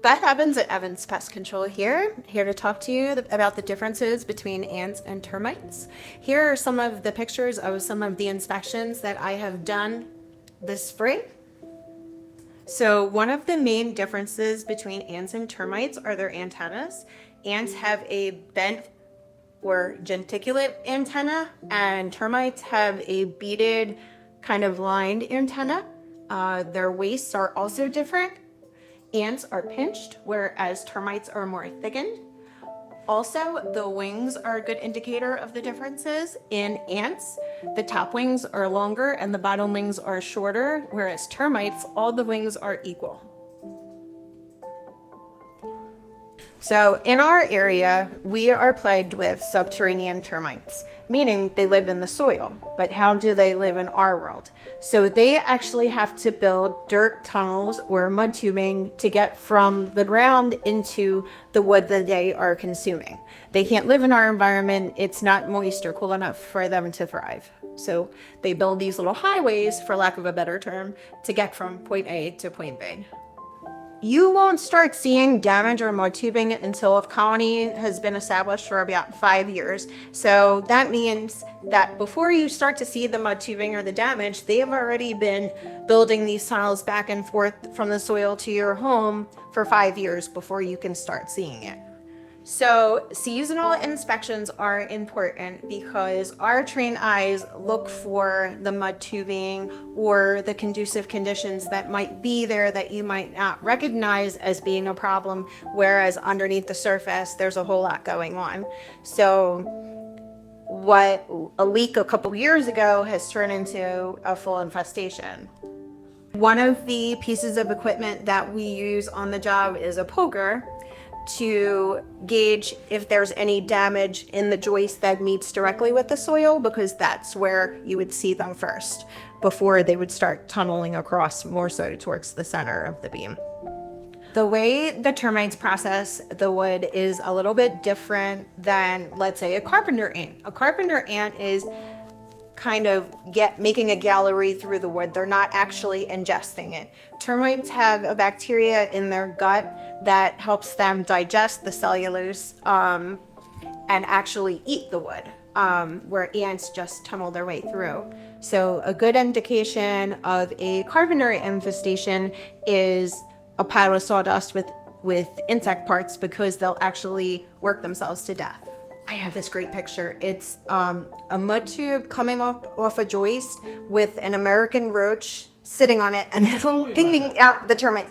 Beth Evans at Evans Pest Control here to talk to you about the differences between ants and termites. Here are some of the pictures of some of the inspections that I have done this spring. So one of the main differences between ants and termites are their antennas. Ants have a bent or genticulate antenna, and termites have a beaded kind of lined antenna. Their waists are also different. Ants are pinched, whereas termites are more thickened. Also, the wings are a good indicator of the differences. In ants, the top wings are longer and the bottom wings are shorter, whereas termites, all the wings are equal. So in our area, we are plagued with subterranean termites, meaning they live in the soil. But how do they live in our world? So they actually have to build dirt tunnels or mud tubing to get from the ground into the wood that they are consuming. They can't live in our environment. It's not moist or cool enough for them to thrive. So they build these little highways, for lack of a better term, to get from point A to point B. You won't start seeing damage or mud tubing until a colony has been established for about 5 years. So that means that before you start to see the mud tubing or the damage, they have already been building these tunnels back and forth from the soil to your home for 5 years before you can start seeing it. So seasonal inspections are important because our trained eyes look for the mud tubing or the conducive conditions that might be there that you might not recognize as being a problem, whereas underneath the surface, there's a whole lot going on. So what a leak a couple years ago has turned into a full infestation. One of the pieces of equipment that we use on the job is a poker to gauge if there's any damage in the joist that meets directly with the soil, because that's where you would see them first before they would start tunneling across more so towards the center of the beam. The way the termites process the wood is a little bit different than, let's say, a carpenter ant. A carpenter ant is kind of making a gallery through the wood. They're not actually ingesting it. Termites have a bacteria in their gut that helps them digest the cellulose and actually eat the wood, where ants just tunnel their way through. So a good indication of a carpenter infestation is a pile of sawdust with insect parts, because they'll actually work themselves to death. I have this great picture. It's a mud tube coming off a joist with an American roach sitting on it and pinging out the termites.